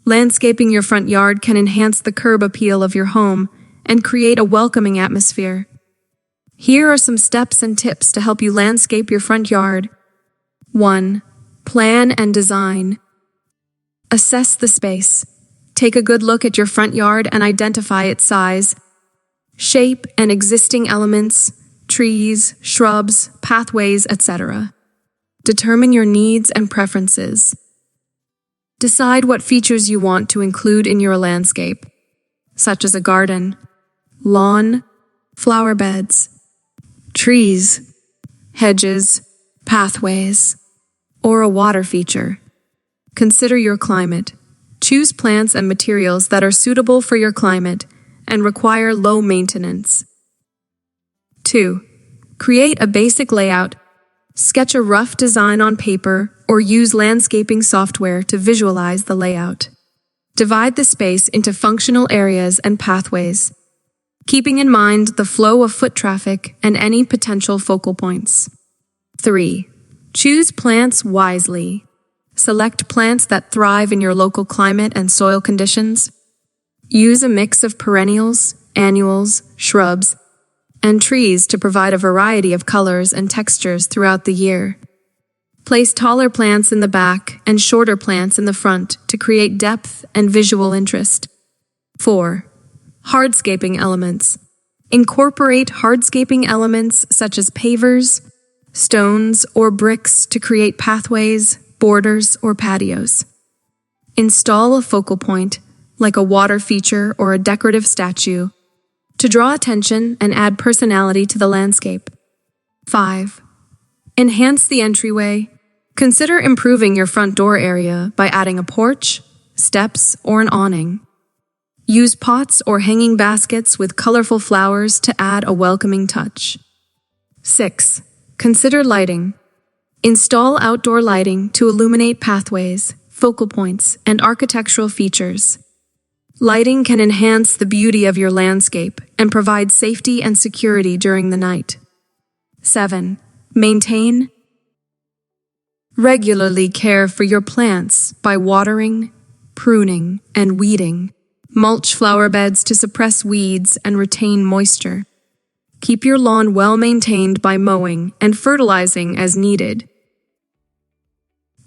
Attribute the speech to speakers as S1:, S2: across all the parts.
S1: Landscaping your front yard can enhance the curb appeal of your home and create a welcoming atmosphere. Here are some steps and tips to help you landscape your front yard. 1. Plan and design. Assess the space. Take a good look at your front yard and identify its size, shape, and existing elements, trees, shrubs, pathways, etc. Determine your needs and preferences. Decide what features you want to include in your landscape, such as a garden, lawn, flower beds, trees, hedges, pathways, or a water feature. Consider your climate. Choose plants and materials that are suitable for your climate and require low maintenance. 2. Create a basic layout. Sketch a rough design on paper or use landscaping software to visualize the layout. Divide the space into functional areas and pathways, keeping in mind the flow of foot traffic and any potential focal points. 3. Choose plants wisely. Select plants that thrive in your local climate and soil conditions. Use a mix of perennials, annuals, shrubs, and trees to provide a variety of colors and textures throughout the year. Place taller plants in the back and shorter plants in the front to create depth and visual interest. 4. Hardscaping elements. Incorporate hardscaping elements such as pavers, stones, or bricks to create pathways, borders, or patios. Install a focal point, like a water feature or a decorative statue, to draw attention and add personality to the landscape. 5. Enhance the entryway. Consider improving your front door area by adding a porch, steps, or an awning. Use pots or hanging baskets with colorful flowers to add a welcoming touch. 6. Consider lighting. Install outdoor lighting to illuminate pathways, focal points, and architectural features. Lighting can enhance the beauty of your landscape and provide safety and security during the night. 7. Maintain. Regularly care for your plants by watering, pruning, and weeding. Mulch flower beds to suppress weeds and retain moisture. Keep your lawn well maintained by mowing and fertilizing as needed.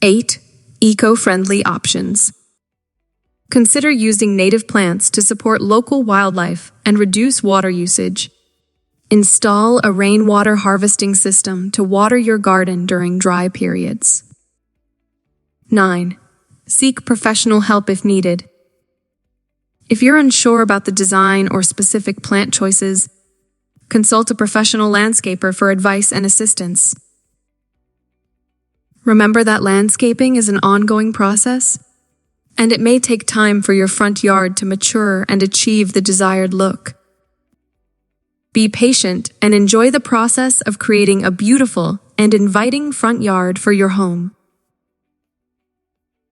S1: 8. Eco-friendly options. Consider using native plants to support local wildlife and reduce water usage. Install a rainwater harvesting system to water your garden during dry periods. 9. Seek professional help if needed. If you're unsure about the design or specific plant choices, consult a professional landscaper for advice and assistance. Remember that landscaping is an ongoing process, and it may take time for your front yard to mature and achieve the desired look. Be patient and enjoy the process of creating a beautiful and inviting front yard for your home.